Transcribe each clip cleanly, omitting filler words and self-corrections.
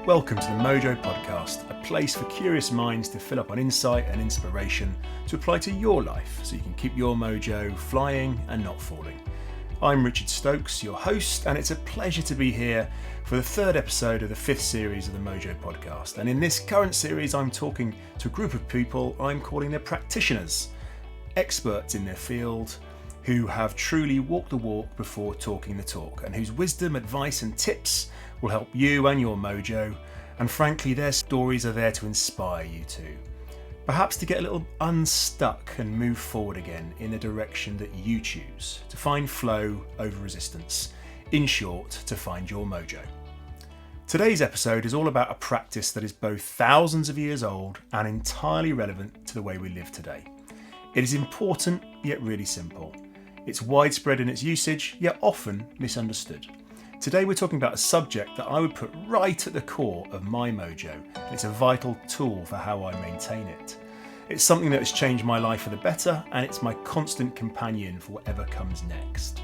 Welcome to the Mojo podcast, a place for curious minds to fill up on insight and inspiration to apply to your life so you can keep your mojo flying and not falling. I'm Richard Stokes, your host, and it's a pleasure to be here for the third episode of the fifth series of the Mojo podcast. And in this current series, I'm talking to a group of people I'm calling the practitioners, experts in their field who have truly walked the walk before talking the talk, and whose wisdom, advice and tips will help you and your mojo, and frankly their stories are there to inspire you too. Perhaps to get a little unstuck and move forward again in the direction that you choose, to find flow over resistance, in short, to find your mojo. Today's episode is all about a practice that is both thousands of years old and entirely relevant to the way we live today. It is important yet really simple. It's widespread in its usage, yet often misunderstood. Today we're talking about a subject that I would put right at the core of my mojo, and it's a vital tool for how I maintain it. It's something that has changed my life for the better, and it's my constant companion for whatever comes next.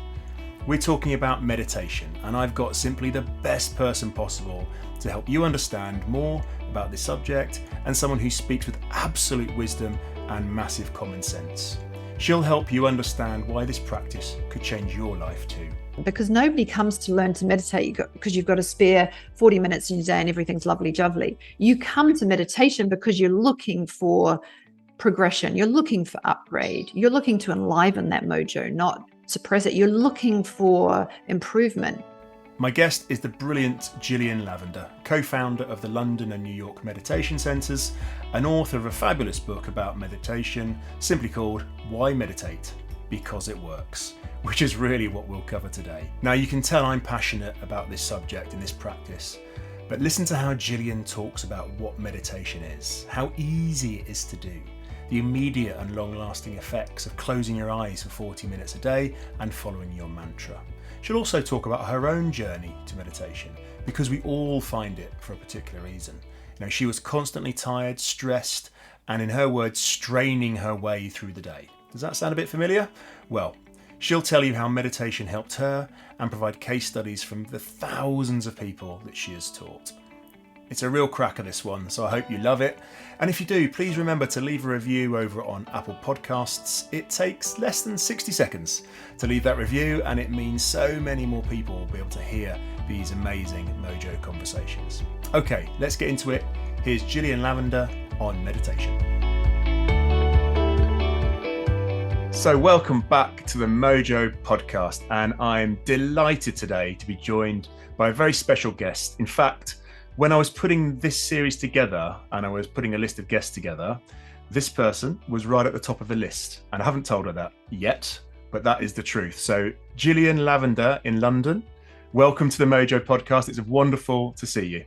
We're talking about meditation, and I've got simply the best person possible to help you understand more about this subject, and someone who speaks with absolute wisdom and massive common sense. She'll help you understand why this practice could change your life too. Because nobody comes to learn to meditate because you've got to spare 40 minutes in your day and everything's lovely jubbly. You come to meditation because you're looking for progression. You're looking for upgrade. You're looking to enliven that mojo, not suppress it. You're looking for improvement. My guest is the brilliant Jillian Lavender, co-founder of the London and New York Meditation Centres, and author of a fabulous book about meditation, simply called Why Meditate? Because It Works, which is really what we'll cover today. Now, you can tell I'm passionate about this subject and this practice, but listen to how Jillian talks about what meditation is, how easy it is to do, the immediate and long-lasting effects of closing your eyes for 40 minutes a day and following your mantra. She'll also talk about her own journey to meditation, because we all find it for a particular reason. You know, she was constantly tired, stressed, and in her words, straining her way through the day. Does that sound a bit familiar? Well, she'll tell you how meditation helped her and provide case studies from the thousands of people that she has taught. It's a real cracker, this one, so I hope you love it. And if you do, please remember to leave a review over on Apple Podcasts. It takes less than 60 seconds to leave that review, and it means so many more people will be able to hear these amazing Mojo conversations. Okay, let's get into it. Here's Jillian Lavender on meditation. So welcome back to the Mojo podcast, and I'm delighted today to be joined by a very special guest. In fact, when I was putting this series together and I was putting a list of guests together, this person was right at the top of the list. And I haven't told her that yet, but that is the truth. So Jillian Lavender in London, welcome to the Mojo podcast. It's wonderful to see you.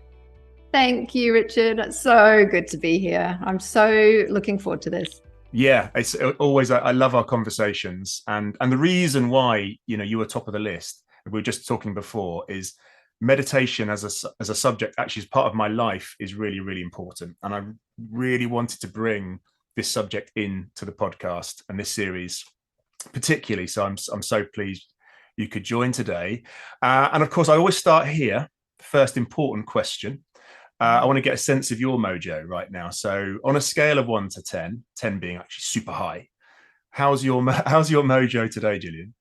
Thank you, Richard. It's so good to be here. I'm so looking forward to this. Yeah, it's always, I love our conversations. And the reason why, you were top of the list, we were just talking before, is meditation as a subject, actually as part of my life, is really, really important. And I really wanted to bring this subject into the podcast and this series particularly. So I'm so pleased you could join today. And of course, I always start here. First important question. I want to get a sense of your mojo right now. So on a scale of 1 to 10, 10 being actually super high, how's your mojo today, Jillian?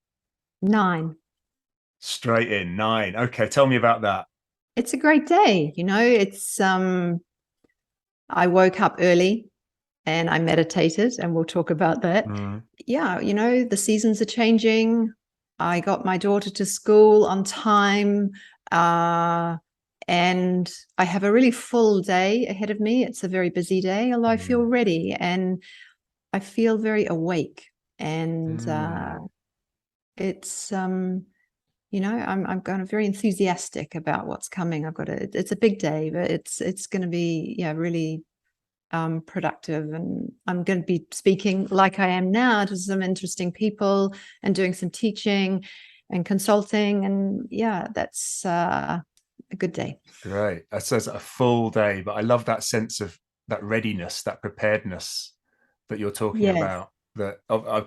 9. Straight in, 9. Okay, tell me about that. It's a great day. It's I woke up early and I meditated, and we'll talk about that. Yeah, the seasons are changing. I got my daughter to school on time, and I have a really full day ahead of me. It's a very busy day, although I feel ready and I feel very awake. And it's I'm kind of very enthusiastic about what's coming. It's a big day, but it's going to be really productive, and I'm going to be speaking like I am now to some interesting people and doing some teaching and consulting, and that's a good day. Great. That says a full day, but I love that sense of that readiness, that preparedness that you're talking about. That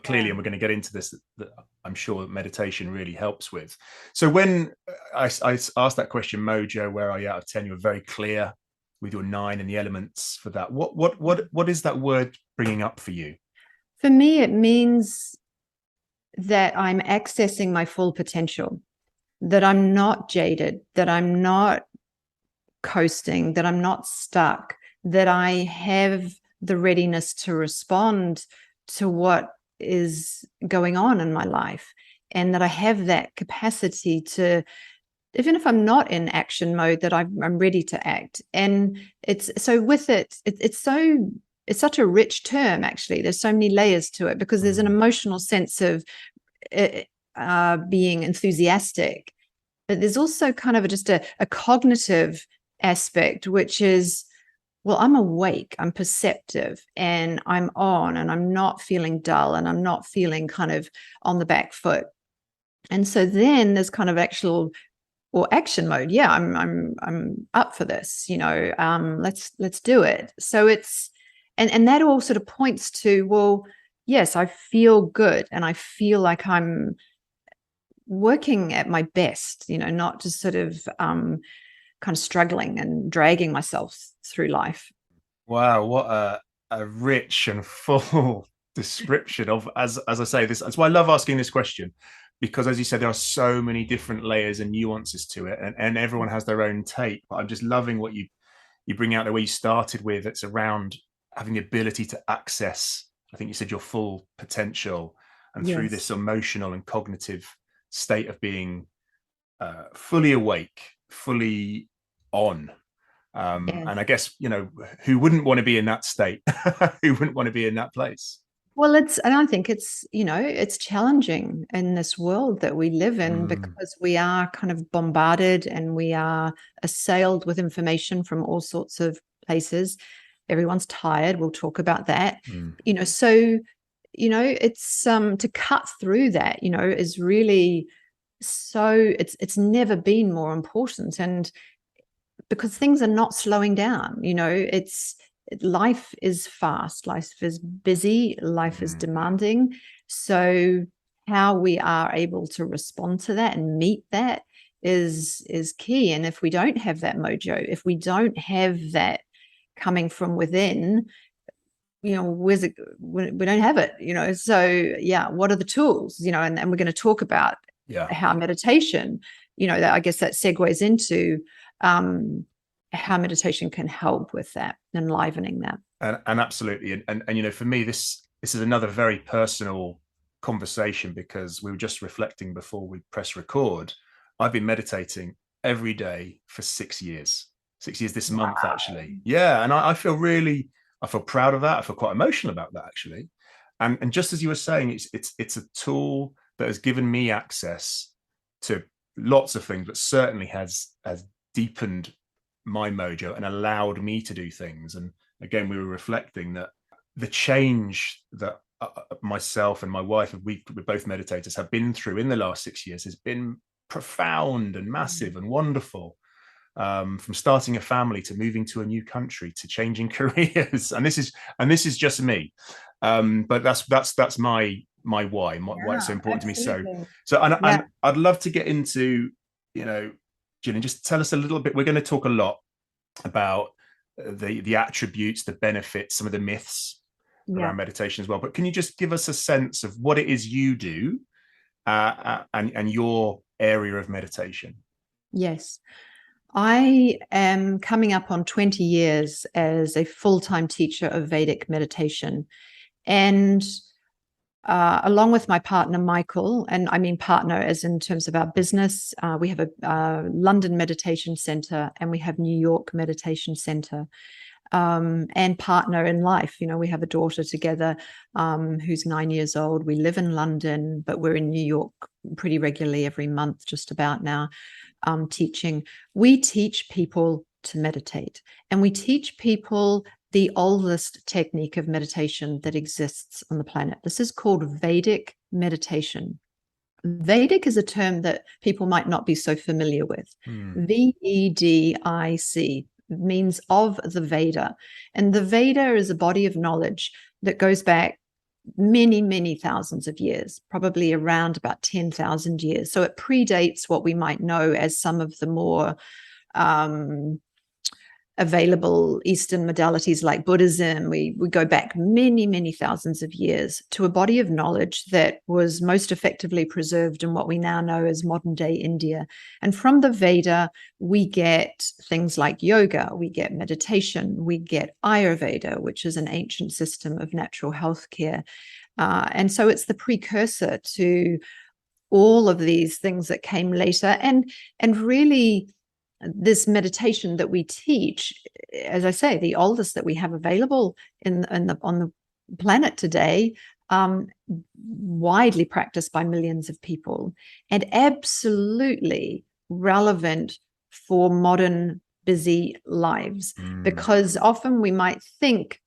clearly, and we're going to get into this, that I'm sure meditation really helps with. So when I asked that question, Mojo, where are you out of 10? You were very clear with your 9 and the elements for that. What is that word bringing up for you? For me, it means that I'm accessing my full potential, that I'm not jaded, that I'm not coasting, that I'm not stuck, that I have the readiness to respond to what is going on in my life, and that I have that capacity to, even if I'm not in action mode, that I'm ready to act. And it's so with it's such a rich term, actually. There's so many layers to it, because there's an emotional sense of being enthusiastic, but there's also kind of just a cognitive aspect, which is, well, I'm awake, I'm perceptive, and I'm on, and I'm not feeling dull, and I'm not feeling kind of on the back foot. And so then there's kind of actual or action mode. Yeah, I'm up for this, let's do it. So it's, and that all sort of points to, well, yes, I feel good, and I feel like I'm working at my best, not just sort of kind of struggling and dragging myself through life. Wow, what a rich and full description of, as I say this. That's why I love asking this question, because as you said, there are so many different layers and nuances to it, and everyone has their own take. But I'm just loving what you bring out, the way you started with. It's around having the ability to access, I think you said, your full potential, and through Yes. this emotional and cognitive state of being fully awake, fully on. Yes. And I guess, who wouldn't want to be in that state? Who wouldn't want to be in that place? Well, and I think it's challenging in this world that we live in, because we are kind of bombarded, and we are assailed with information from all sorts of places. Everyone's tired. We'll talk about that. So, it's to cut through that, is really, so it's never been more important. And because things are not slowing down, life is fast, life is busy, life is demanding. So how we are able to respond to that and meet that is key. And if we don't have that mojo, if we don't have that coming from within, where's it? We don't have it. So yeah, what are the tools? And we're going to talk about how meditation, that, I guess, that segues into how meditation can help with that, enlivening that. And absolutely. And for me, this is another very personal conversation, because we were just reflecting before we press record. I've been meditating every day for 6 years. 6 years this month, actually. Yeah. And I feel proud of that. I feel quite emotional about that, actually. And just as you were saying, it's a tool that has given me access to lots of things, but certainly has deepened my mojo and allowed me to do things. And again, we were reflecting that the change that myself and my wife, we're both meditators, have been through in the last 6 years has been profound and massive and wonderful. From starting a family to moving to a new country to changing careers, and this is just me. But that's my why, why it's so important absolutely. to me. And I'd love to get into, Jillian, just tell us a little bit. We're going to talk a lot about the attributes, the benefits, some of the myths around meditation as well. But can you just give us a sense of what it is you do and your area of meditation? Yes. I am coming up on 20 years as a full-time teacher of Vedic meditation. And along with my partner, Michael, and I mean partner as in terms of our business, we have a London Meditation Center, and we have New York Meditation Center, and partner in life. We have a daughter together who's 9 years old. We live in London, but we're in New York pretty regularly, every month, just about now, teaching. We teach people to meditate, and we teach people the oldest technique of meditation that exists on the planet. This is called Vedic meditation. Vedic is a term that people might not be so familiar with. Vedic means of the Veda. And the Veda is a body of knowledge that goes back many, many thousands of years, probably around about 10,000 years. So it predates what we might know as some of the more available Eastern modalities like Buddhism. We go back many, many thousands of years to a body of knowledge that was most effectively preserved in what we now know as modern day India. And from the Veda, we get things like yoga, we get meditation, we get Ayurveda, which is an ancient system of natural health care. And so it's the precursor to all of these things that came later. And really, this meditation that we teach, as I say, the oldest that we have available on the planet today, widely practiced by millions of people, and absolutely relevant for modern busy lives. Because often we might think,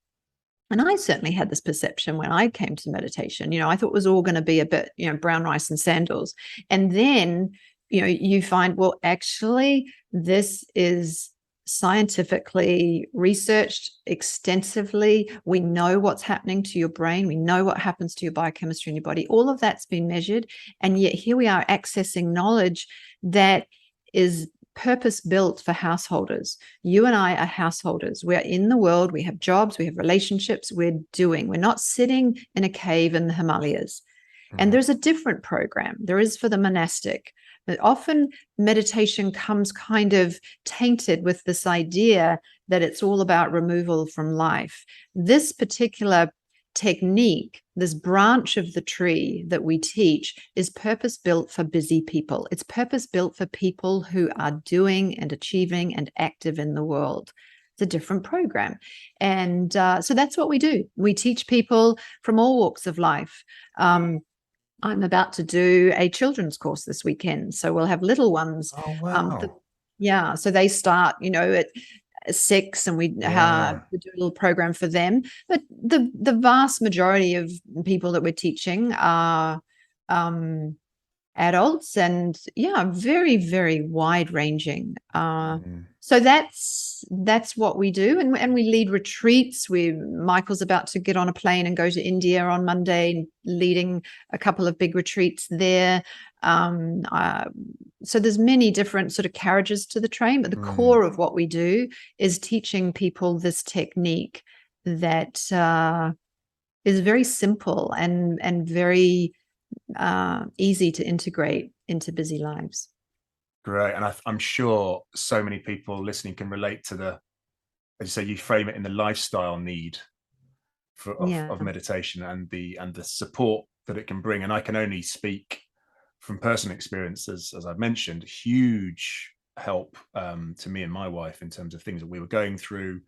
and I certainly had this perception when I came to meditation, I thought it was all going to be a bit, brown rice and sandals. And then, you find, well, actually, this is scientifically researched extensively. We know what's happening to your brain. We know what happens to your biochemistry in your body. All of that's been measured. And yet here we are accessing knowledge that is purpose-built for householders. You and I are householders. We're in the world. We have jobs. We have relationships. We're not sitting in a cave in the Himalayas. And there's a different program. There is for the monastic. But often meditation comes kind of tainted with this idea that it's all about removal from life. This particular technique, this branch of the tree that we teach, is purpose-built for busy people. It's purpose-built for people who are doing and achieving and active in the world. It's a different program. And so that's what we do. We teach people from all walks of life. I'm about to do a children's course this weekend. So we'll have little ones. Oh, wow. So they start, at 6, and we do a little program for them. But the vast majority of people that we're teaching are adults, and very, very wide ranging. So that's what we do, and we lead retreats. Michael's about to get on a plane and go to India on Monday, leading a couple of big retreats there. So there's many different sort of carriages to the train, but the core of what we do is teaching people this technique that is very simple and very easy to integrate into busy lives. Great. And I'm sure so many people listening can relate to as you say, you frame it in the lifestyle need of meditation and the support that it can bring. And I can only speak from personal experience, as I've mentioned, huge help to me and my wife in terms of things that we were going through,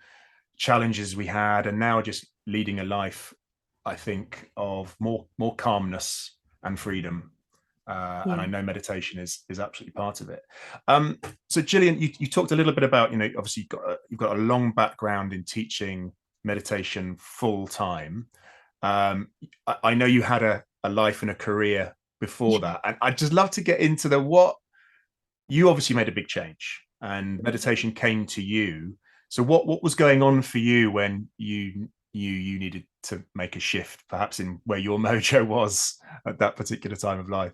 challenges we had, and now just leading a life, I think, of more calmness and freedom. And I know meditation is absolutely part of it. So Jillian, you talked a little bit about, obviously you've got a long background in teaching meditation full time. I know you had a life and a career before that, and I'd just love to get into you obviously made a big change, and meditation came to you. So what was going on for you when you needed to make a shift, perhaps in where your mojo was at that particular time of life?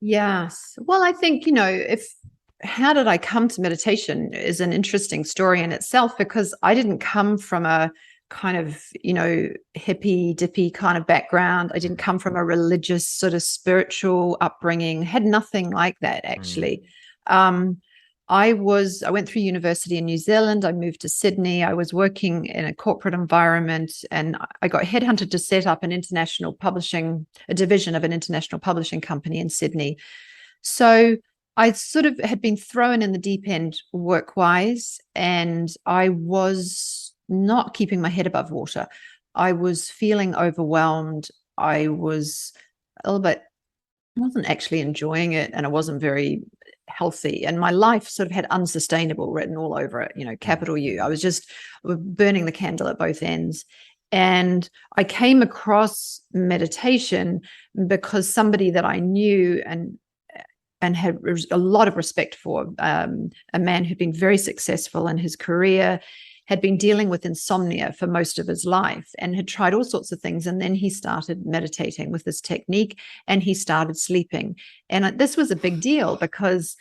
Yes. Well, I think, how did I come to meditation is an interesting story in itself, because I didn't come from a kind of, hippy dippy kind of background. I didn't come from a religious sort of spiritual upbringing, had nothing like that, actually. I went through university in New Zealand. I moved to Sydney. I was working in a corporate environment, and I got headhunted to set up a division of an international publishing company in Sydney. So I sort of had been thrown in the deep end work-wise, and I was not keeping my head above water. I was feeling overwhelmed. I wasn't actually enjoying it, and I wasn't very healthy, and my life sort of had unsustainable written all over it, capital U. I was just burning the candle at both ends. And I came across meditation because somebody that I knew and had a lot of respect for, a man who'd been very successful in his career, had been dealing with insomnia for most of his life and had tried all sorts of things. And then he started meditating with this technique, and he started sleeping. And this was a big deal because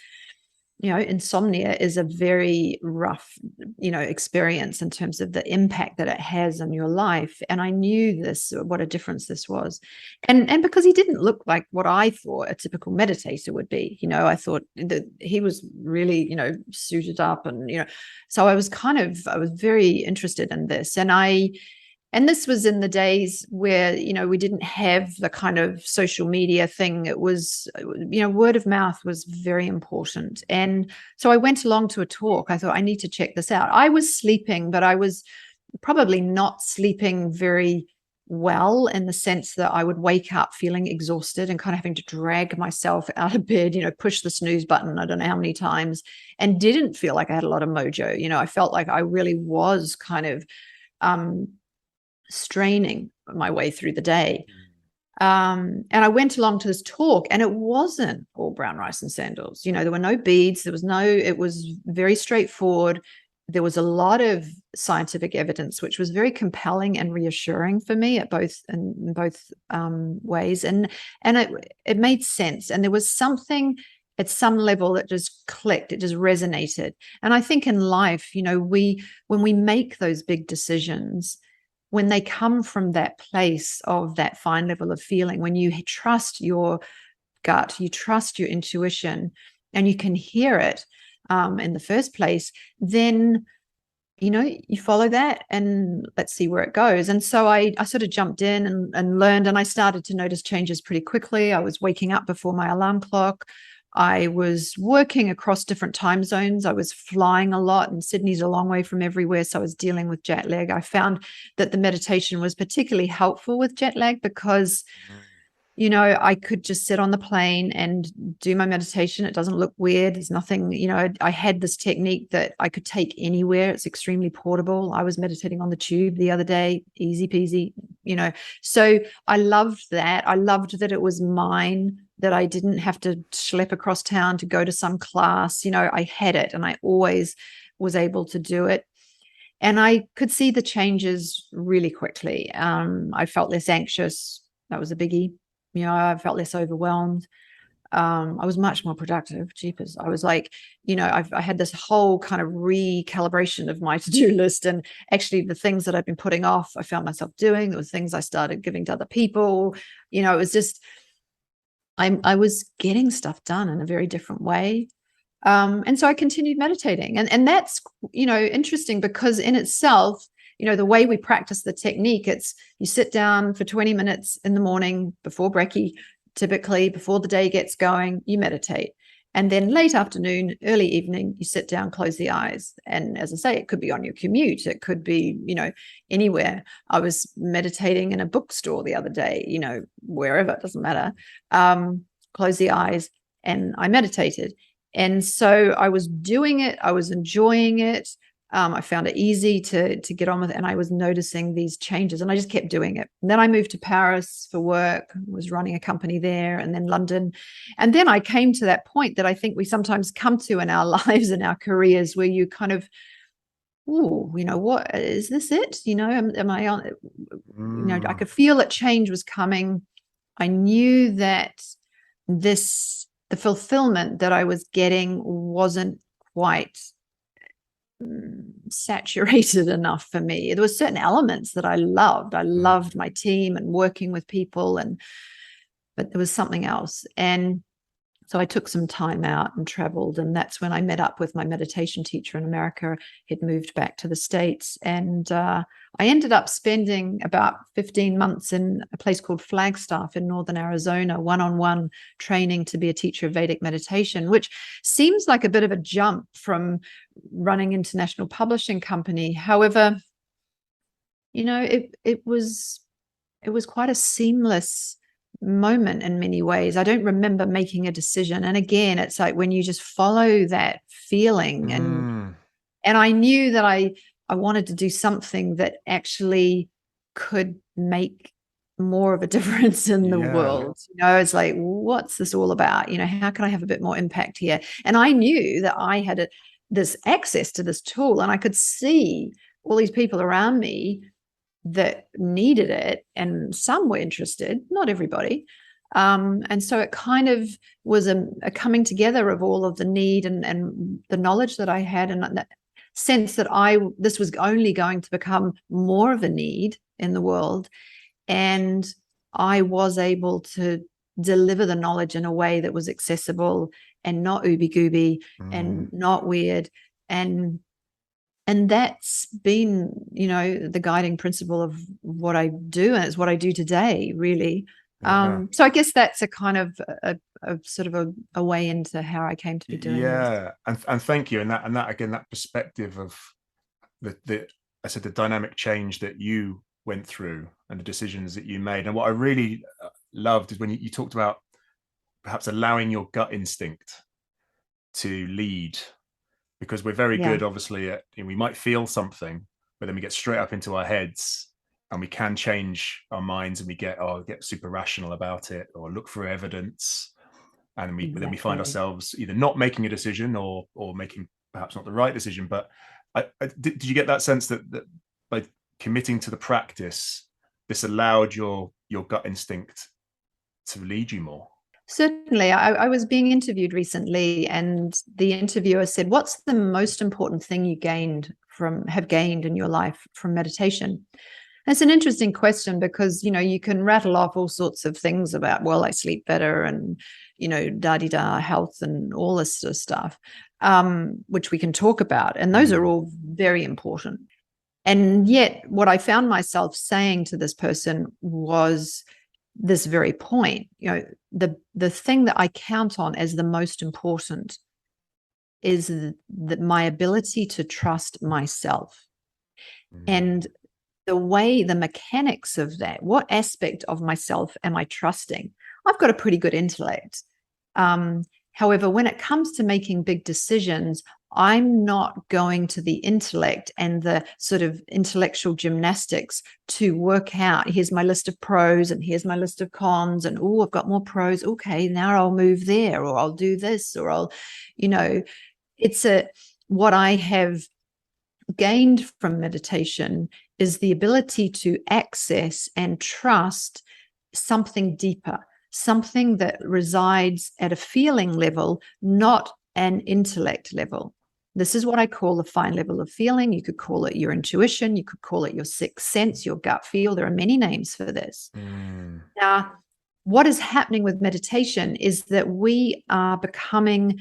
insomnia is a very rough, experience in terms of the impact that it has on your life. And I knew what a difference this was. And because he didn't look like what I thought a typical meditator would be, I thought that he was really, suited up and, so I was very interested in this. And this was in the days where, we didn't have the kind of social media thing. It was, word of mouth was very important. And so I went along to a talk. I thought, I need to check this out. I was sleeping, but I was probably not sleeping very well, in the sense that I would wake up feeling exhausted and kind of having to drag myself out of bed, push the snooze button, I don't know how many times, and didn't feel like I had a lot of mojo. I felt like I really was kind of, straining my way through the day. And I went along to this talk, and it wasn't all brown rice and sandals. There were no beads. It was very straightforward. There was a lot of scientific evidence, which was very compelling and reassuring for me in both ways. And it made sense. And there was something at some level that just clicked. It just resonated. And I think in life, when we make those big decisions, when they come from that place of that fine level of feeling, when you trust your gut, you trust your intuition, and you can hear it in the first place, then, you follow that and let's see where it goes. And so I sort of jumped in and learned, and I started to notice changes pretty quickly. I was waking up before my alarm clock. I was working across different time zones. I was flying a lot, and Sydney's a long way from everywhere. So I was dealing with jet lag. I found that the meditation was particularly helpful with jet lag because, I could just sit on the plane and do my meditation. It doesn't look weird. There's nothing, I had this technique that I could take anywhere. It's extremely portable. I was meditating on the tube the other day, easy peasy, So I loved that. I loved that it was mine, that I didn't have to schlep across town to go to some class. I had it, and I always was able to do it. And I could see the changes really quickly. I felt less anxious. That was a biggie. I felt less overwhelmed. I was much more productive. Jeepers. I was like, I had this whole kind of recalibration of my to-do list, and actually the things that I've been putting off, I found myself doing. There were things I started giving to other people. It was just, I was getting stuff done in a very different way. And so I continued meditating. And that's, interesting because in itself, the way we practice the technique, it's you sit down for 20 minutes in the morning before brekkie, typically before the day gets going, you meditate. And then late afternoon, early evening, you sit down, close the eyes. And as I say, it could be on your commute. It could be, anywhere. I was meditating in a bookstore the other day, wherever, it doesn't matter. Close the eyes, and I meditated. And so I was doing it. I was enjoying it. I found it easy to get on with it. And I was noticing these changes, and I just kept doing it. And then I moved to Paris for work, was running a company there, and then London. And then I came to that point that I think we sometimes come to in our lives and our careers, where you kind of, what is this it? Am I on, I could feel that change was coming. I knew that the fulfillment that I was getting wasn't quite saturated enough for me. There were certain elements that I loved. I loved my team and working with people, but there was something else. And so I took some time out and traveled, and that's when I met up with my meditation teacher in America. He'd moved back to the States, and I ended up spending about 15 months in a place called Flagstaff in northern Arizona, one-on-one training to be a teacher of Vedic meditation, which seems like a bit of a jump from running international publishing company. However, it was quite a seamless moment in many ways. I don't remember making a decision. And again, it's like when you just follow that feeling, and I knew that I wanted to do something that actually could make more of a difference in the world. It's like, what's this all about? How can I have a bit more impact here? And I knew that I had this access to this tool, and I could see all these people around me that needed it, and some were interested, not everybody. And so it kind of was a coming together of all of the need and the knowledge that I had, and that sense that this was only going to become more of a need in the world. And I was able to deliver the knowledge in a way that was accessible and not ooby-gooby and not weird. And that's been, the guiding principle of what I do, and it's what I do today, really. Yeah. So I guess that's a kind of a sort of a way into how I came to be doing this. And thank you. And that again, that perspective of the dynamic change that you went through and the decisions that you made. And what I really loved is when you talked about perhaps allowing your gut instinct to lead, because we're very good, obviously, at, we might feel something, but then we get straight up into our heads and we can change our minds, and we get super rational about it or look for evidence. And then we find ourselves either not making a decision or making perhaps not the right decision. But did you get that sense that by committing to the practice, this allowed your gut instinct to lead you more? Certainly. I was being interviewed recently, and the interviewer said, "What's the most important thing you have gained in your life from meditation?" That's an interesting question, because, you can rattle off all sorts of things about, well, I sleep better and, da-di-da, health and all this sort of stuff, which we can talk about. And those are all very important. And yet what I found myself saying to this person was this very point, the thing that I count on as the most important is my ability to trust myself. And the mechanics of that, what aspect of myself am I trusting? I've got a pretty good intellect. However, when it comes to making big decisions, I'm not going to the intellect and the sort of intellectual gymnastics to work out, here's my list of pros and here's my list of cons, and I've got more pros. Okay, now I'll move there, or I'll do this, or I'll, it's what I have gained from meditation is the ability to access and trust something deeper, something that resides at a feeling level, not an intellect level. This is what I call the fine level of feeling. You could call it your intuition. You could call it your sixth sense, your gut feel. There are many names for this. Now, what is happening with meditation is that we are becoming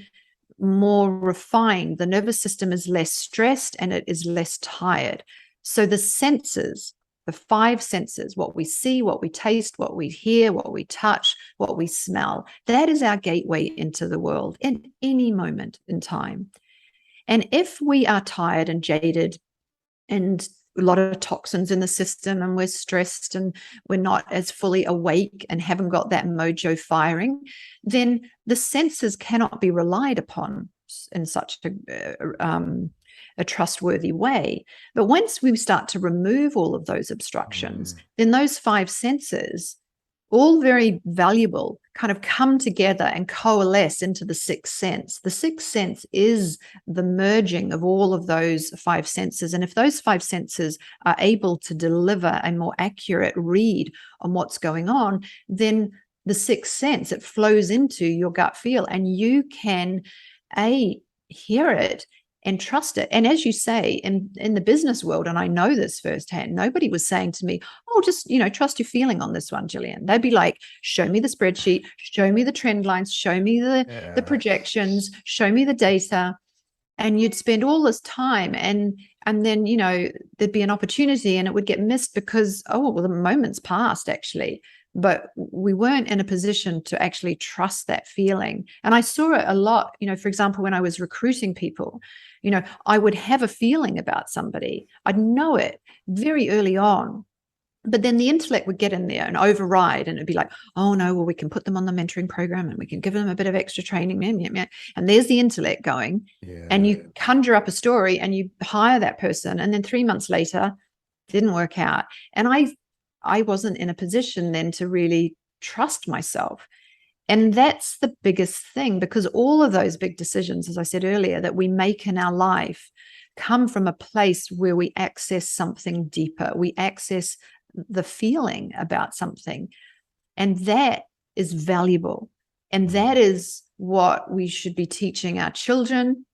more refined. The nervous system is less stressed and it is less tired. So the senses, the five senses, what we see, what we taste, what we hear, what we touch, what we smell, that is our gateway into the world in any moment in time. And if we are tired and jaded and a lot of toxins in the system, and we're stressed and we're not as fully awake and haven't got that mojo firing, then the senses cannot be relied upon in such a trustworthy way. But once we start to remove all of those obstructions, then those five senses, all very valuable, kind of come together and coalesce into the sixth sense. The sixth sense is the merging of all of those five senses. And if those five senses are able to deliver a more accurate read on what's going on, then the sixth sense, it flows into your gut feel, and you can hear it and trust it. And as you say, in the business world, and I know this firsthand, nobody was saying to me, "Oh, just, trust your feeling on this one, Jillian." They'd be like, "Show me the spreadsheet, show me the trend lines, show me the projections, show me the data." And you'd spend all this time, and then, there'd be an opportunity and it would get missed because, the moment's passed actually. But we weren't in a position to actually trust that feeling. And I saw it a lot, for example, when I was recruiting people, I would have a feeling about somebody. I'd know it very early on, but then the intellect would get in there and override, and it'd be like, "Oh no, well, we can put them on the mentoring program and we can give them a bit of extra training." And there's the intellect going, and you conjure up a story and you hire that person. And then 3 months later, didn't work out. And I wasn't in a position then to really trust myself. And that's the biggest thing, because all of those big decisions, as I said earlier, that we make in our life come from a place where we access something deeper. We access the feeling about something. And that is valuable. And that is what we should be teaching our children.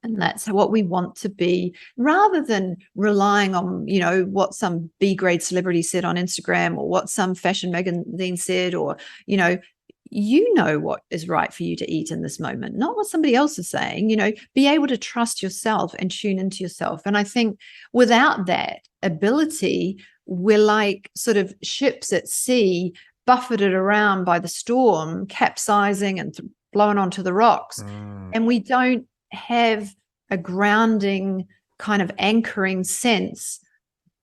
And that's what we want to be, rather than relying on, what some B-grade celebrity said on Instagram, or what some fashion magazine said, or, what is right for you to eat in this moment, not what somebody else is saying. Be able to trust yourself and tune into yourself. And I think without that ability, we're like sort of ships at sea, buffeted around by the storm, capsizing and blown onto the rocks. And we don't have a grounding kind of anchoring sense,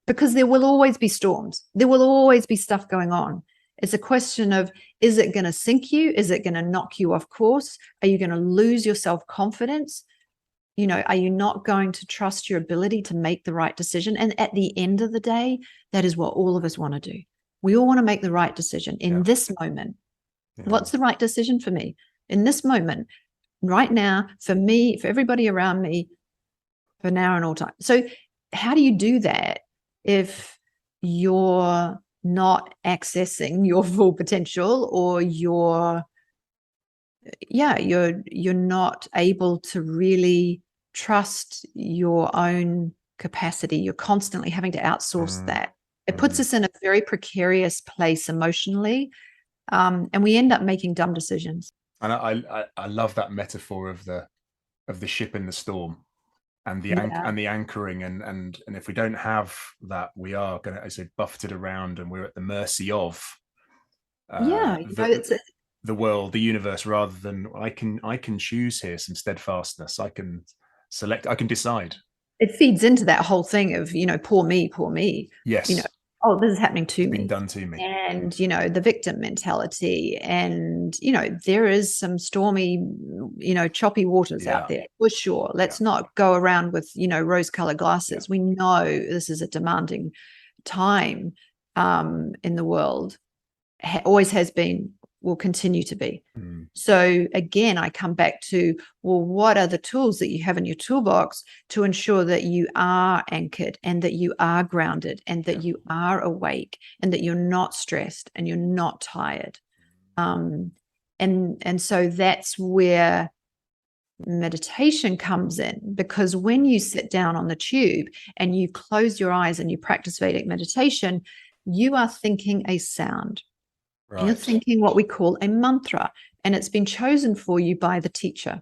because there will always be storms. There will always be stuff going on. It's a question of, is it going to sink you? Is it going to knock you off course? Are you going to lose your self-confidence? Are you not going to trust your ability to make the right decision? And at the end of the day, that is what all of us want to do. We all want to make the right decision in this moment. What's the right decision for me in this moment, right now, for me, for everybody around me, for now and all time? So how do you do that if you're not accessing your full potential, or you're not able to really trust your own capacity? You're constantly having to outsource that. It puts us in a very precarious place emotionally, and we end up making dumb decisions. And I love that metaphor of the ship in the storm, and the anchoring, and if we don't have that, we are going to, as I say, buffeted around, and we're at the mercy of the world, the universe, rather than I can choose here some steadfastness. I can select, I can decide. It feeds into that whole thing of, poor me. Yes. Oh, this is happening to me. Been done to me. And, the victim mentality. And, there is some stormy, choppy waters out there for sure. Let's not go around with, rose-colored glasses. We know this is a demanding time in the world. Always has been, will continue to be. So again, I come back to, well, what are the tools that you have in your toolbox to ensure that you are anchored, and that you are grounded, and that you are awake, and that you're not stressed and you're not tired. And so that's where meditation comes in, because when you sit down on the tube and you close your eyes and you practice Vedic meditation, you are thinking a sound. Right. You're thinking what we call a mantra, and it's been chosen for you by the teacher.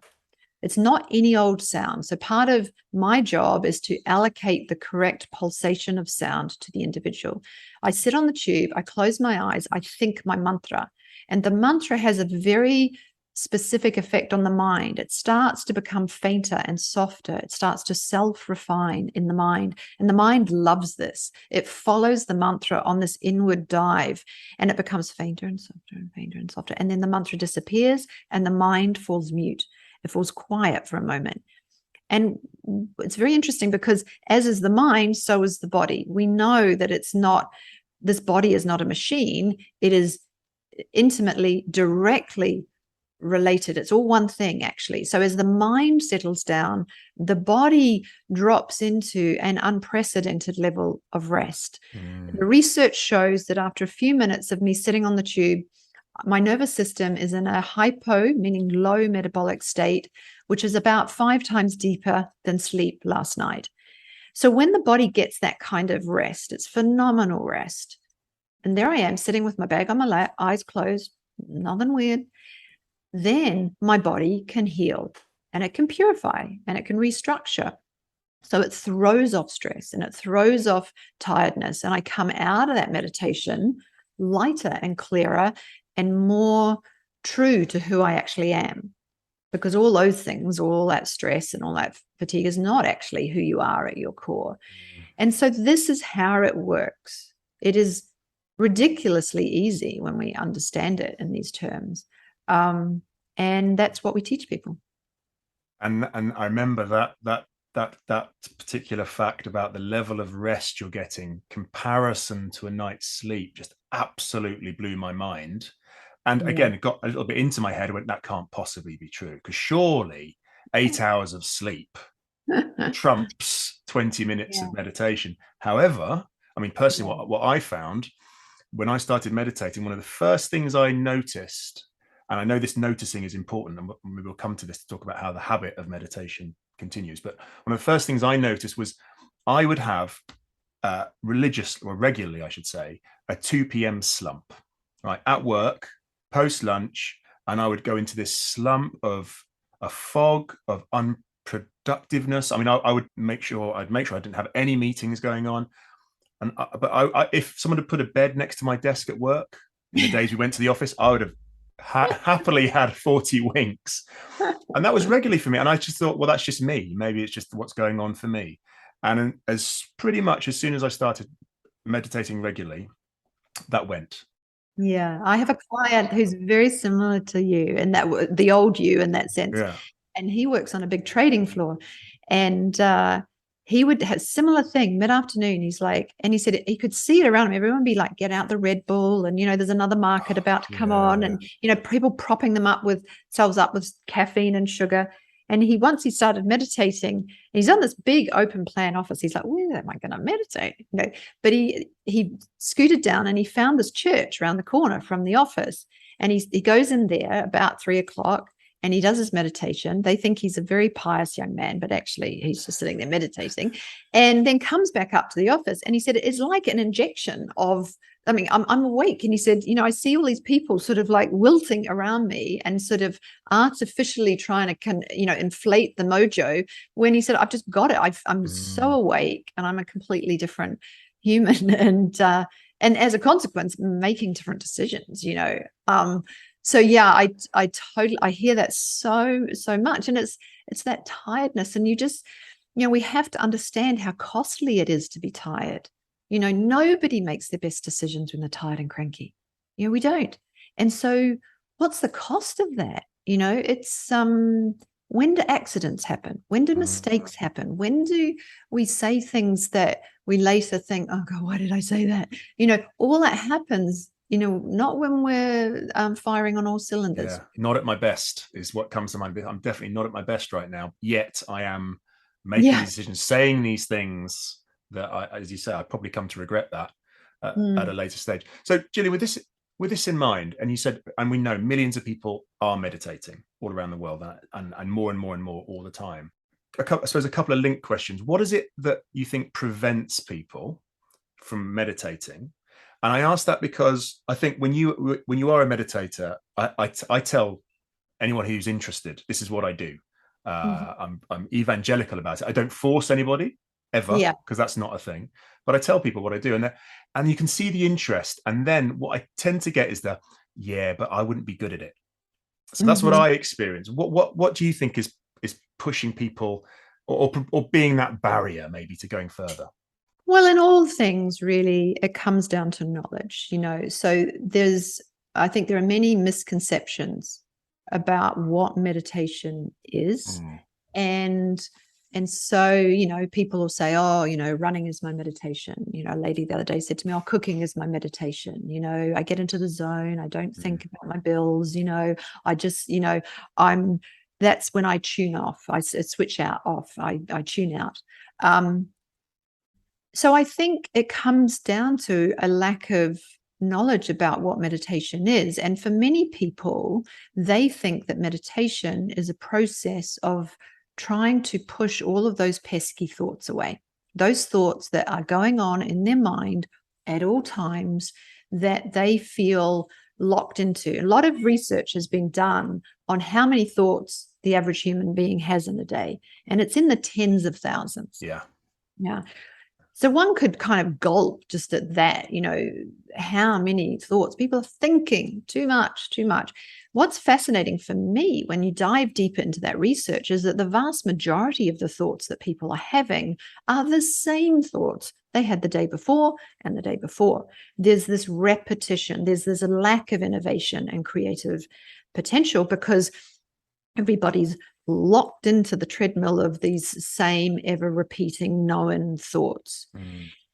It's not any old sound. So part of my job is to allocate the correct pulsation of sound to the individual. I sit on the tube, I close my eyes, I think my mantra, and the mantra has a very specific effect on the mind. It starts to become fainter and softer. It starts to self-refine in the mind. And the mind loves this. It follows the mantra on this inward dive, and it becomes fainter and softer and fainter and softer. And then the mantra disappears and the mind falls mute. It falls quiet for a moment. And it's very interesting, because as is the mind, so is the body. We know that this body is not a machine. It is intimately, directly related. It's all one thing, actually. So as the mind settles down, the body drops into an unprecedented level of rest. The research shows that after a few minutes of me sitting on the tube, my nervous system is in a hypo, meaning low metabolic state, which is about 5 times deeper than sleep last night. So when the body gets that kind of rest, it's phenomenal rest. And there I am sitting with my bag on my lap, eyes closed, nothing weird. Then my body can heal, and it can purify, and it can restructure. So it throws off stress, and it throws off tiredness. And I come out of that meditation lighter and clearer and more true to who I actually am. Because all those things, all that stress and all that fatigue is not actually who you are at your core. And so this is how it works. It is ridiculously easy when we understand it in these terms. And that's what we teach people. And I remember that particular fact about the level of rest you're getting, comparison to a night's sleep, just absolutely blew my mind. And again, it got a little bit into my head. I went, that can't possibly be true, because surely 8 hours of sleep trumps 20 minutes of meditation. However, I mean, personally, what I found when I started meditating, one of the first things I noticed, and I know this noticing is important, and we will come to this to talk about how the habit of meditation continues. But one of the first things I noticed was I would have regularly, I should say, a 2 p.m. slump, right, at work, post lunch, and I would go into this slump of a fog of unproductiveness. I mean, I would make sure I didn't have any meetings going on. And if someone had put a bed next to my desk at work in the days we went to the office, I would have happily had 40 winks. And that was regularly for me. And I just thought, well, that's just me. Maybe it's just what's going on for me. And as pretty much as soon as I started meditating regularly, that went. Yeah, I have a client who's very similar to you, and that the old you in that sense. Yeah. And he works on a big trading floor, and he would have similar thing mid-afternoon. He's like, and he said he could see it around him. Everyone would be like, get out the Red Bull, and there's another market about to come on, and people propping themselves up with caffeine and sugar. And once he started meditating, he's on this big open plan office. He's like, where am I going to meditate? But he scooted down and he found this church around the corner from the office. And he goes in there about 3:00 and he does his meditation. They think he's a very pious young man, but actually he's just sitting there meditating, and then comes back up to the office. And he said, it's like an injection of, I'm awake. And he said, I see all these people sort of like wilting around me and sort of artificially trying to, inflate the mojo, when he said, I've just got it. I'm so awake and I'm a completely different human. And as a consequence, making different decisions, So yeah, I hear that so much. And it's that tiredness. And we have to understand how costly it is to be tired. Nobody makes their best decisions when they're tired and cranky. We don't. And so what's the cost of that? It's when do accidents happen? When do mistakes happen? When do we say things that we later think, oh God, why did I say that? All that happens, not when we're firing on all cylinders. Yeah, not at my best is what comes to mind. I'm definitely not at my best right now, yet I am making these decisions, saying these things that as you say, I probably come to regret that at a later stage. So Jillian, with this in mind, and you said, and we know millions of people are meditating all around the world, and more and more and more all the time. I suppose a couple of linked questions. What is it that you think prevents people from meditating? And I ask that because I think when you are a meditator, I tell anyone who's interested, this is what I do. I'm evangelical about it. I don't force anybody ever, because that's not a thing. But I tell people what I do, and you can see the interest. And then what I tend to get is but I wouldn't be good at it. So that's what I experience. What do you think is pushing people, or being that barrier maybe to going further? Well, in all things, really, it comes down to knowledge, So I think there are many misconceptions about what meditation is. And so, people will say, oh, running is my meditation. A lady the other day said to me, oh, cooking is my meditation. I get into the zone. I don't think about my bills. I just, that's when I tune off. I switch off. I tune out. So I think it comes down to a lack of knowledge about what meditation is. And for many people, they think that meditation is a process of trying to push all of those pesky thoughts away, those thoughts that are going on in their mind at all times that they feel locked into. A lot of research has been done on how many thoughts the average human being has in a day, and it's in the tens of thousands. Yeah. So one could kind of gulp just at that, how many thoughts people are thinking, too much. What's fascinating for me when you dive deeper into that research is that the vast majority of the thoughts that people are having are the same thoughts they had the day before and the day before. There's this repetition. There's this lack of innovation and creative potential because everybody's locked into the treadmill of these same ever repeating known thoughts.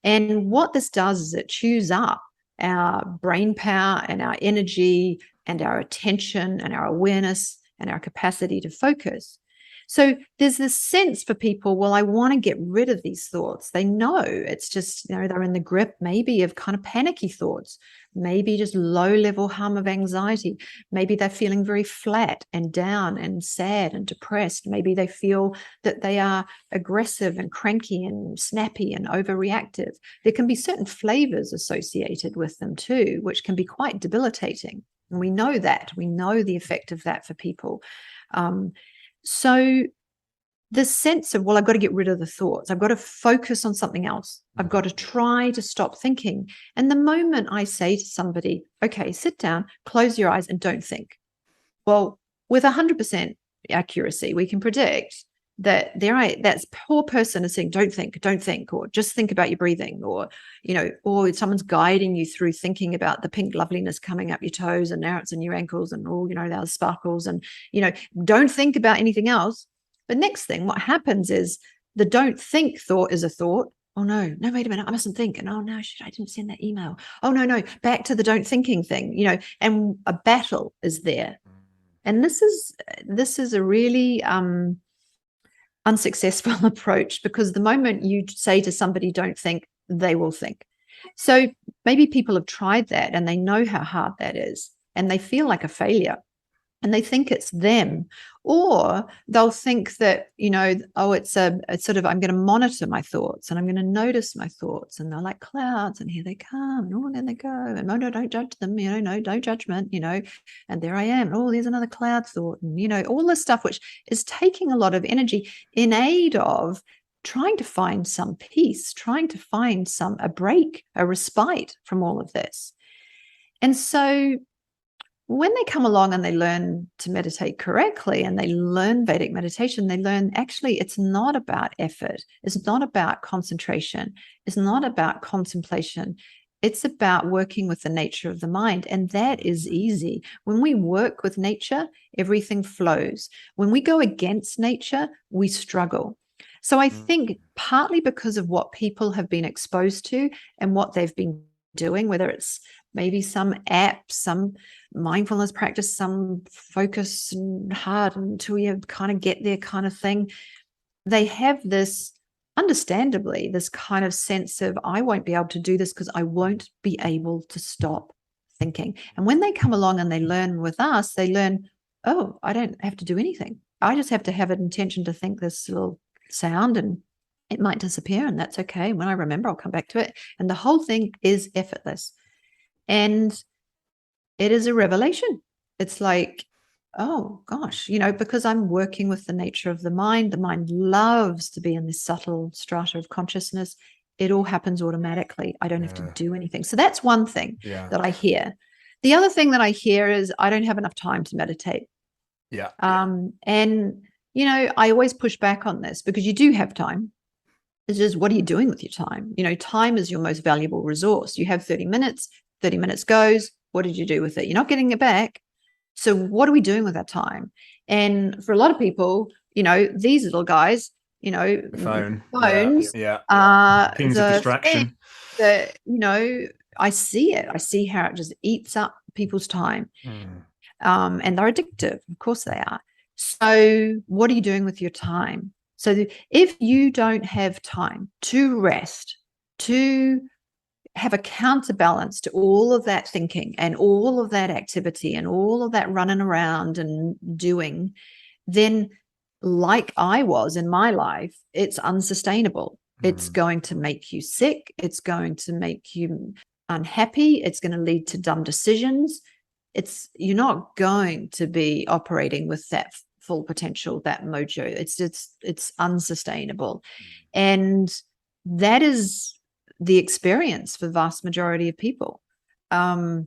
And what this does is it chews up our brain power and our energy and our attention and our awareness and our capacity to focus. So there's this sense for people, well, I want to get rid of these thoughts. They know it's just, they're in the grip maybe of kind of panicky thoughts, maybe just low level hum of anxiety. Maybe they're feeling very flat and down and sad and depressed. Maybe they feel that they are aggressive and cranky and snappy and overreactive. There can be certain flavors associated with them too, which can be quite debilitating. And we know that. We know the effect of that for people. So the sense of, well, I've got to get rid of the thoughts. I've got to focus on something else. I've got to try to stop thinking. And the moment I say to somebody, okay, sit down, close your eyes and don't think. Well, with 100% accuracy, we can predict that that poor person is saying, don't think, or just think about your breathing, or, or someone's guiding you through thinking about the pink loveliness coming up your toes and now it's in your ankles and all, those sparkles and, don't think about anything else. The next thing, what happens is the don't think thought is a thought. Oh no, wait a minute, I mustn't think. And oh no, I didn't send that email. Oh no, back to the don't thinking thing, and a battle is there. And this is a really unsuccessful approach, because the moment you say to somebody, don't think, they will think. So maybe people have tried that and they know how hard that is and they feel like a failure and they think it's them, or they'll think that, it's sort of, I'm going to monitor my thoughts and I'm going to notice my thoughts, and they're like clouds and here they come and oh, there they go, and no, don't judge them, no judgment, and there I am, oh, there's another cloud thought, and all this stuff, which is taking a lot of energy in aid of trying to find some peace, trying to find a break, a respite from all of this. And so when they come along and they learn to meditate correctly and they learn Vedic meditation, they learn actually it's not about effort. It's not about concentration. It's not about contemplation. It's about working with the nature of the mind. And that is easy. When we work with nature, everything flows. When we go against nature, we struggle. So I think partly because of what people have been exposed to and what they've been doing, whether it's maybe some app, some mindfulness practice, some focus and hard until you kind of get there kind of thing, they have this, understandably, this kind of sense of, I won't be able to do this because I won't be able to stop thinking. And when they come along and they learn with us, they learn, oh, I don't have to do anything. I just have to have an intention to think this little sound and it might disappear, and that's okay. When I remember, I'll come back to it. And the whole thing is effortless. And it is a revelation. It's like, oh gosh, because I'm working with the nature of the mind loves to be in this subtle strata of consciousness. It all happens automatically. I don't have to do anything. So that's one thing that I hear. The other thing that I hear is I don't have enough time to meditate. Yeah. And, I always push back on this, because you do have time. It's just, what are you doing with your time? Time is your most valuable resource. You have 30 minutes, 30 minutes goes. What did you do with it? You're not getting it back. So what are we doing with that time? And for a lot of people, these little guys, phones, things of distraction. I see it. I see how it just eats up people's time. And they're addictive. Of course they are. So what are you doing with your time? So if you don't have time to rest, to have a counterbalance to all of that thinking and all of that activity and all of that running around and doing, then like I was in my life, it's unsustainable. It's going to make you sick. It's going to make you unhappy. It's going to lead to dumb decisions. You're not going to be operating with that full potential, that mojo. It's unsustainable. And that is the experience for the vast majority of people. So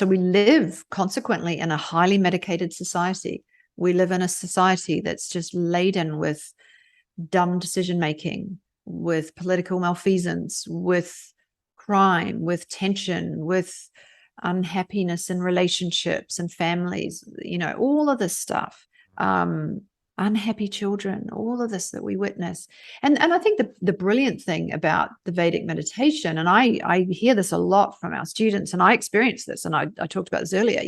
we live consequently in a highly medicated society. We live in a society that's just laden with dumb decision-making, with political malfeasance, with crime, with tension, with unhappiness in relationships and families, all of this stuff, unhappy children, all of this that we witness. And I think the brilliant thing about the Vedic meditation, and I hear this a lot from our students, and I experienced this, and I talked about this earlier,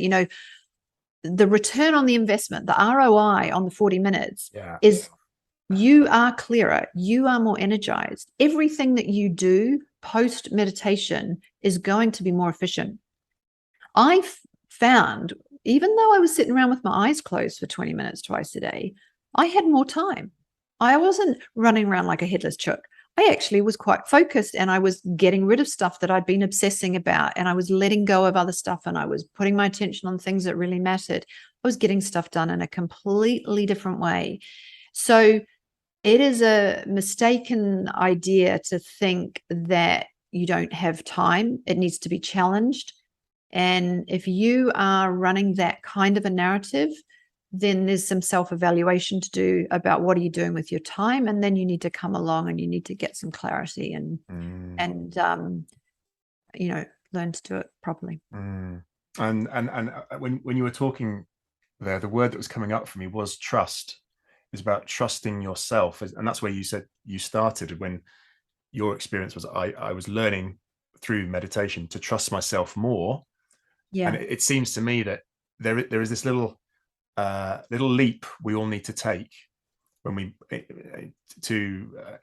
the return on the investment, the ROI on the 40 minutes Yeah. is you are clearer, you are more energized. Everything that you do post meditation is going to be more efficient. I found, even though I was sitting around with my eyes closed for 20 minutes twice a day, I had more time. I wasn't running around like a headless chook. I actually was quite focused, and I was getting rid of stuff that I'd been obsessing about, and I was letting go of other stuff, and I was putting my attention on things that really mattered. I was getting stuff done in a completely different way. So it is a mistaken idea to think that you don't have time. It needs to be challenged. And if you are running that kind of a narrative, then there's some self-evaluation to do about what are you doing with your time. And then you need to come along and you need to get some clarity and learn to do it properly. And when you were talking there, the word that was coming up for me was trust. It's about trusting yourself. And that's where you said you started, when your experience was, I was learning through meditation to trust myself more. Yeah. And it seems to me that there is this little leap we all need to take when we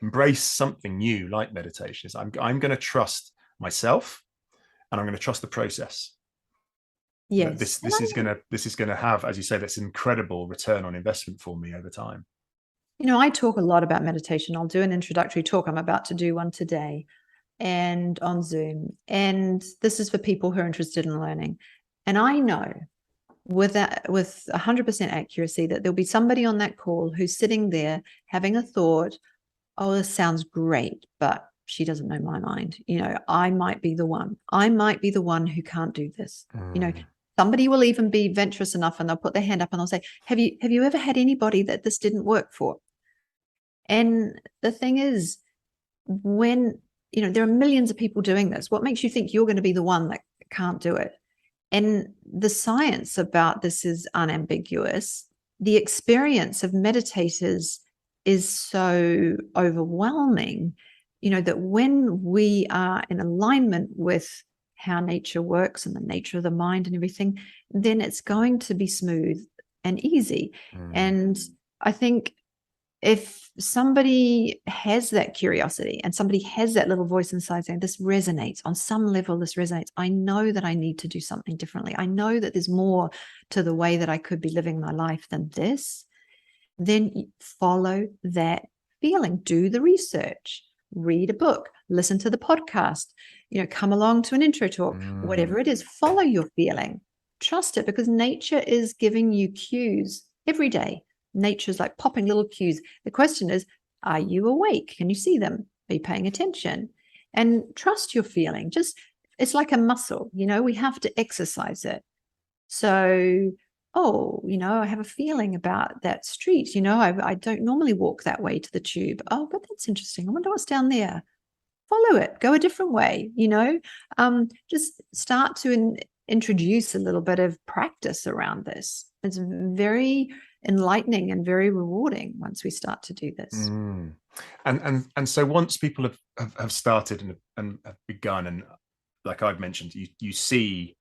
embrace something new like meditation. Is I'm going to trust myself, and I'm going to trust the process. Yes. This is going to have, as you say, this incredible return on investment for me over time. I talk a lot about meditation. I'll do an introductory talk. I'm about to do one today, and on Zoom. And this is for people who are interested in learning. And I know with 100% accuracy that there'll be somebody on that call who's sitting there having a thought, oh, this sounds great, but she doesn't know my mind. I might be the one. I might be the one who can't do this. Somebody will even be venturous enough and they'll put their hand up and they'll say, have you ever had anybody that this didn't work for? And the thing is, when there are millions of people doing this, what makes you think you're going to be the one that can't do it? And the science about this is unambiguous. The experience of meditators is so overwhelming, that when we are in alignment with how nature works and the nature of the mind and everything, then it's going to be smooth and easy. And I think if somebody has that curiosity and somebody has that little voice inside saying, this resonates on some level, this resonates, I know that I need to do something differently. I know that there's more to the way that I could be living my life than this. Then follow that feeling, do the research, read a book, listen to the podcast, come along to an intro talk, whatever it is, follow your feeling, trust it, because nature is giving you cues every day. Nature's like popping little cues. The question is, are you awake? Can you see them? Are you paying attention? And trust your feeling. It's like a muscle, we have to exercise it. So, I have a feeling about that street. I don't normally walk that way to the tube. Oh, but that's interesting. I wonder what's down there. Follow it. Go a different way, just start to introduce a little bit of practice around this. It's very enlightening and very rewarding once we start to do this. And so once people have started and have begun, and like I've mentioned, you see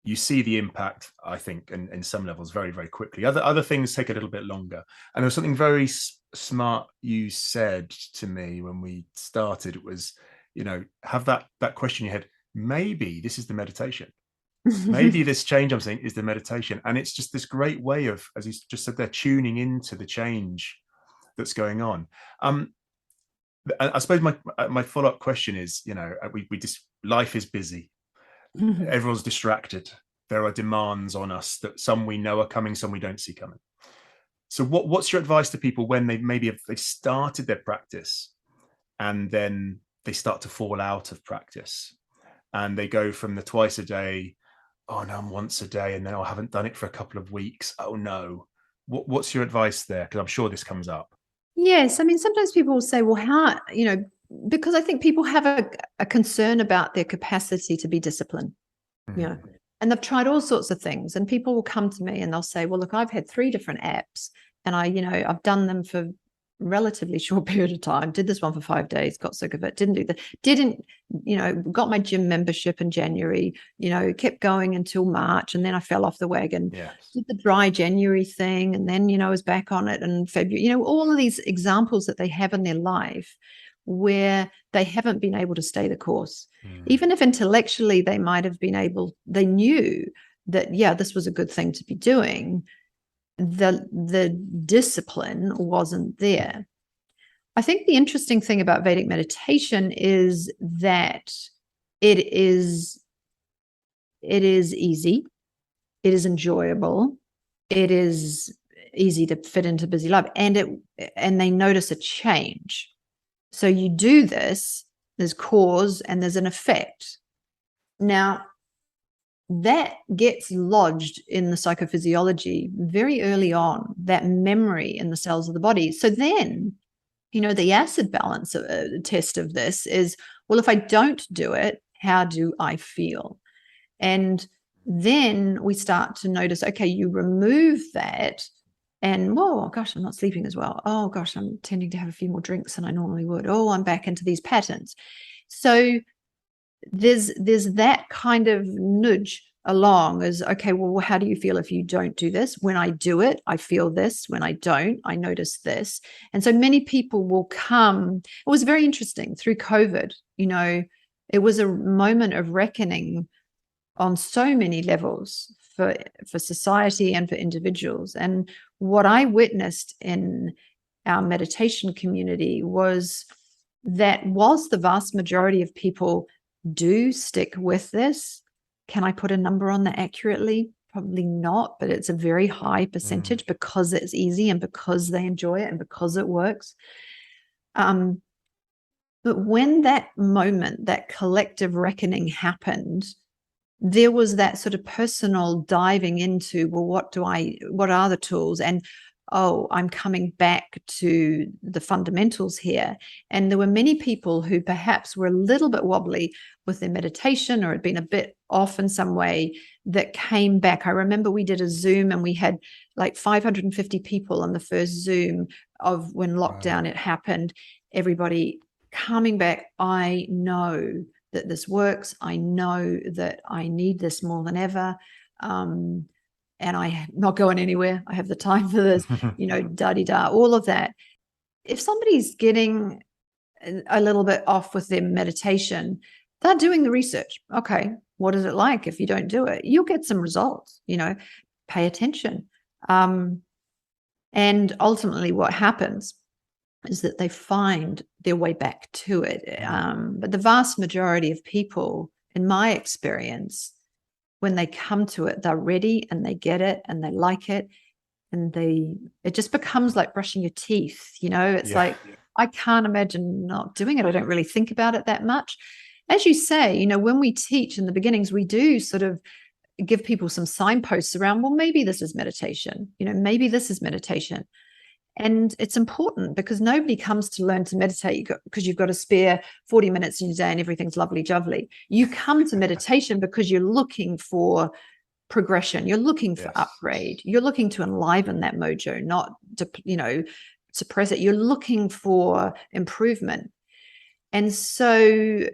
the impact, I think, in some levels very, very quickly. Other things take a little bit longer. And there was something very smart you said to me when we started. It was, have that question in your head, maybe this is the meditation. Maybe this change I'm seeing is the meditation. And it's just this great way of, as you just said, they're tuning into the change that's going on. I suppose my follow-up question is, we just, life is busy. Everyone's distracted. There are demands on us that some we know are coming, some we don't see coming. So what's your advice to people when they've started their practice and then they start to fall out of practice and they go from the twice a day, oh no, I'm once a day, and then I haven't done it for a couple of weeks. Oh no. What's your advice there? Because I'm sure this comes up. Yes. I mean, sometimes people will say, well, how, because I think people have a concern about their capacity to be disciplined, and they've tried all sorts of things, and people will come to me and they'll say, well, look, I've had 3 different apps and I've done them for relatively short period of time, did this one for 5 days, got sick of it, didn't do that, didn't, got my gym membership in January, kept going until March, and then I fell off the wagon. Yes. Did the dry January thing, and then, I was back on it in February. All of these examples that they have in their life where they haven't been able to stay the course. Even if intellectually they might have been able, they knew that, yeah, this was a good thing to be doing, the discipline wasn't there. I think the interesting thing about Vedic meditation is that it is easy, it is enjoyable, it is easy to fit into busy life, and they notice a change. So you do this, there's cause and there's an effect. Now, that gets lodged in the psychophysiology very early on, that memory in the cells of the body. So then, the acid balance test of this is, well, if I don't do it, how do I feel? And then we start to notice, okay, you remove that, and oh gosh, I'm not sleeping as well. Oh gosh, I'm tending to have a few more drinks than I normally would. Oh, I'm back into these patterns. So there's that kind of nudge along as, okay, well, how do you feel if you don't do this? When I do it, I feel this. When I don't, I notice this. And so many people will come. It was very interesting through COVID. It was a moment of reckoning on so many levels for society and for individuals. And what I witnessed in our meditation community was that whilst the vast majority of people do stick with this, can I put a number on that accurately? Probably not, but it's a very high percentage because it's easy and because they enjoy it and because it works. But when that moment, that collective reckoning happened, there was that sort of personal diving into, well, what are the tools? And I'm coming back to the fundamentals here. And there were many people who perhaps were a little bit wobbly with their meditation or had been a bit off in some way that came back. I remember we did a Zoom and we had like 550 people on the first Zoom of when lockdown it happened. Everybody coming back. I know that this works. I know that I need this more than ever. And I'm not going anywhere. I have the time for this, da-di-da, all of that. If somebody's getting a little bit off with their meditation, they're doing the research. Okay, what is it like if you don't do it? You'll get some results, pay attention. And ultimately what happens is that they find their way back to it. But the vast majority of people, in my experience, when they come to it, they're ready and they get it and they like it. And it just becomes like brushing your teeth. It's like, I can't imagine not doing it. I don't really think about it that much. As you say, when we teach in the beginnings, we do sort of give people some signposts around, well, maybe this is meditation, maybe this is meditation. And it's important because nobody comes to learn to meditate because you've got to spare 40 minutes in your day and everything's lovely jubbly. You come to meditation because you're looking for progression. You're looking for upgrade. You're looking to enliven that mojo, not to, suppress it. You're looking for improvement. And so,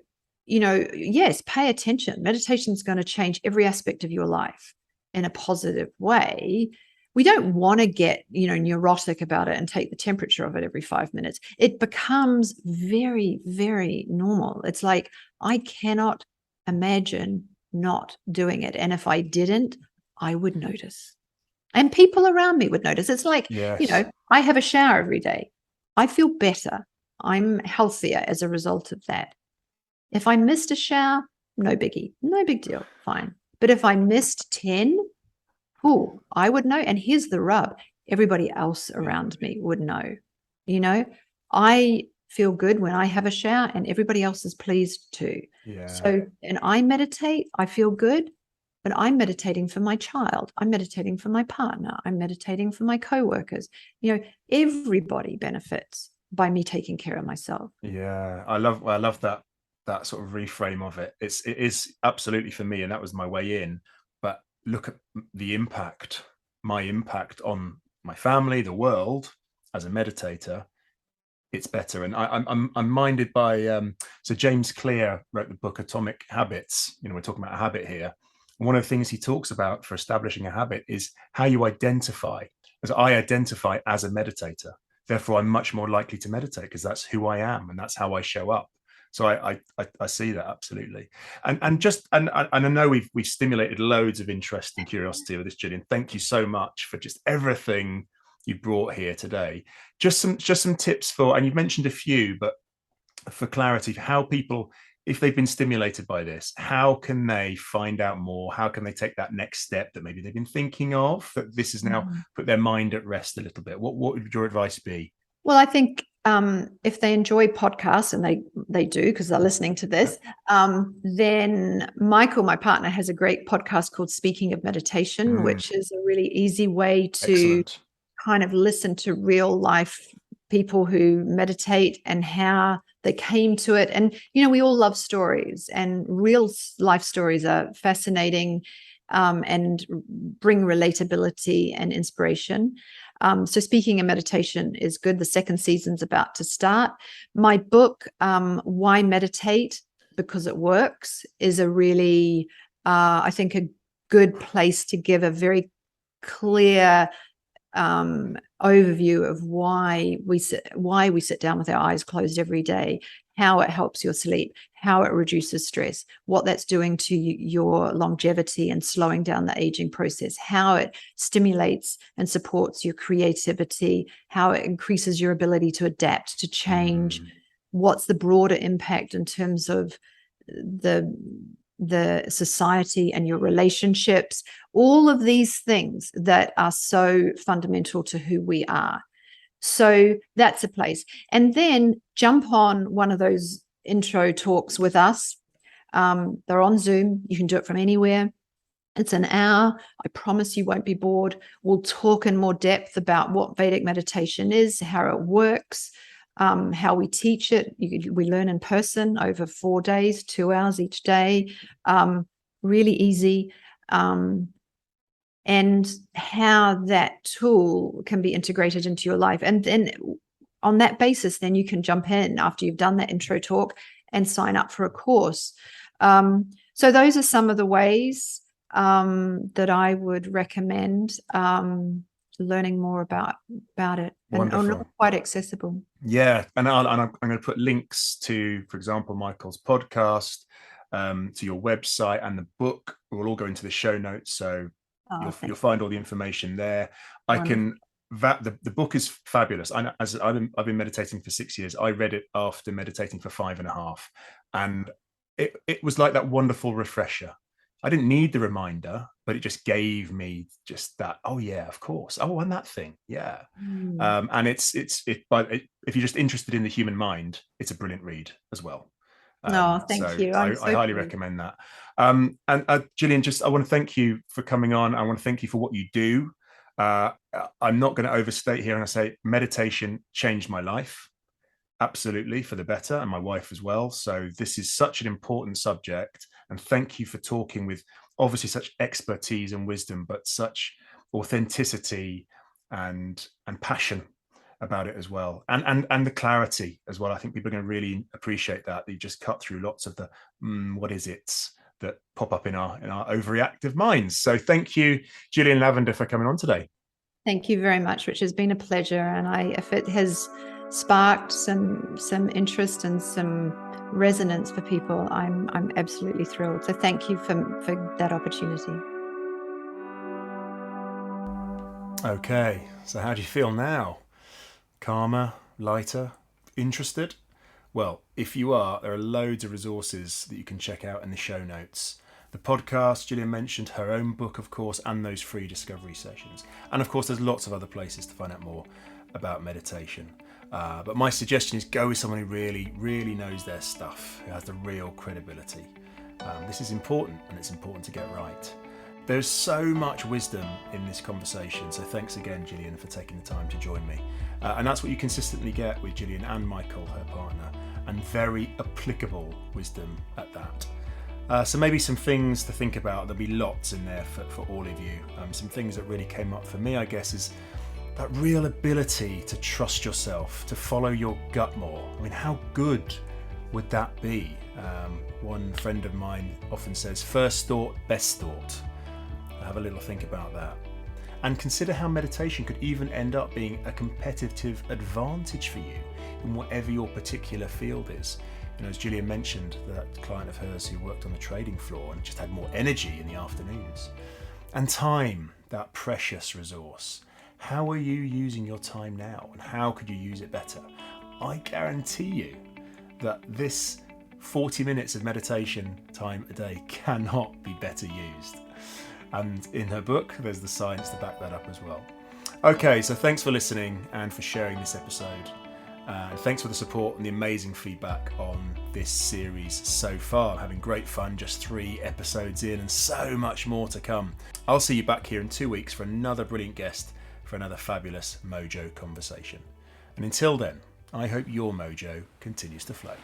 yes, pay attention. Meditation is going to change every aspect of your life in a positive way. We don't want to get, neurotic about it and take the temperature of it every 5 minutes. It becomes very, very normal. It's like, I cannot imagine not doing it. And if I didn't, I would notice. And people around me would notice. It's like, I have a shower every day. I feel better. I'm healthier as a result of that. If I missed a shower, no biggie, no big deal, fine. But if I missed 10, I would know. And here's the rub. Everybody else around me would know. I feel good when I have a shower and everybody else is pleased too. So, and I meditate, I feel good, but I'm meditating for my child. I'm meditating for my partner. I'm meditating for my coworkers. Everybody benefits by me taking care of myself. Yeah. I love that sort of reframe of it. It is absolutely for me. And that was my way in, but look at the impact, my impact on my family, the world as a meditator it's better. And I'm minded by so James Clear wrote the book Atomic Habits. We're talking about a habit here. And one of the things he talks about for establishing a habit is how you identify. As I identify as a meditator, therefore I'm much more likely to meditate because that's who I am and that's how I show up. So I see that absolutely, and I know we've stimulated loads of interest and curiosity with this, Jillian. Thank you so much for just everything you brought here today. Just some tips for, and you've mentioned a few, but for clarity, for how people, if they've been stimulated by this, how can they find out more? How can they take that next step that maybe they've been thinking of, that this has now put their mind at rest a little bit? What would your advice be? Well, I think if they enjoy podcasts, and they do because they're listening to this, then Michael, my partner, has a great podcast called Speaking of Meditation, which is a really easy way to kind of listen to real life people who meditate and how they came to it. And, we all love stories, and real life stories are fascinating and bring relatability and inspiration. So Speaking of Meditation is good. The second season's about to start. My book, Why Meditate? Because It Works, is a really, I think, a good place to give a very clear overview of why we sit down with our eyes closed every day, how it helps your sleep, how it reduces stress, what that's doing to your longevity and slowing down the aging process, how it stimulates and supports your creativity, how it increases your ability to adapt, to change, what's the broader impact in terms of the society and your relationships, all of these things that are so fundamental to who we are. So that's a place. And then jump on one of those intro talks with us. They're on Zoom. You can do it from anywhere. It's an hour. I promise you won't be bored. We'll talk in more depth about what Vedic meditation is, how it works, how we teach it. We learn in person over 4 days, 2 hours each day, really easy. And how that tool can be integrated into your life. And then on that basis, then you can jump in after you've done that intro talk and sign up for a course. So those are some of the ways that I would recommend learning more about it. And are quite accessible. Yeah, and I'm going to put links to, for example, Michael's podcast, to your website, and the book will all go into the show notes. So you'll find all the information there. The book is fabulous. I've been meditating for 6 years. I read it after meditating for 5.5, and it was like that wonderful refresher. I didn't need the reminder, but it just gave me just that. Oh yeah, of course. Oh, and that thing, yeah. And but if you're just interested in the human mind, it's a brilliant read as well. Thank you. I highly recommend that. And Jillian, I want to thank you for coming on. I want to thank you for what you do. I'm not going to overstate here, and I say meditation changed my life, absolutely, for the better, and my wife as well. So this is such an important subject, and thank you for talking with obviously such expertise and wisdom, but such authenticity and passion about it as well, and the clarity as well. I think people are going to really appreciate that you just cut through lots of the what is it that pop up in our overreactive minds. So thank you, Jillian Lavender, for coming on today. Thank you very much, which has been a pleasure. And if it has sparked some interest and some resonance for people, I'm absolutely thrilled. So thank you for that opportunity. Okay, so how do you feel now? Calmer, lighter, interested? Well, if you are, there are loads of resources that you can check out in the show notes. The podcast, Jillian mentioned her own book, of course, and those free discovery sessions. And of course, there's lots of other places to find out more about meditation. But my suggestion is go with someone who really, really knows their stuff, who has the real credibility. This is important, and it's important to get right. There's so much wisdom in this conversation, so thanks again, Jillian, for taking the time to join me. And that's what you consistently get with Jillian and Michael, her partner, and very applicable wisdom at that. So maybe some things to think about. There'll be lots in there for all of you. Some things that really came up for me, I guess, is that real ability to trust yourself, to follow your gut more. I mean, how good would that be? One friend of mine often says, first thought, best thought. Have a little think about that. And consider how meditation could even end up being a competitive advantage for you in whatever your particular field is. You know, as Jillian mentioned, that client of hers who worked on the trading floor and just had more energy in the afternoons. And time, that precious resource. How are you using your time now, and how could you use it better? I guarantee you that this 40 minutes of meditation time a day cannot be better used. And in her book, there's the science to back that up as well. Okay, so thanks for listening and for sharing this episode. And thanks for the support and the amazing feedback on this series so far. I'm having great fun, just 3 episodes in and so much more to come. I'll see you back here in 2 weeks for another brilliant guest for another fabulous Mojo conversation. And until then, I hope your mojo continues to flow.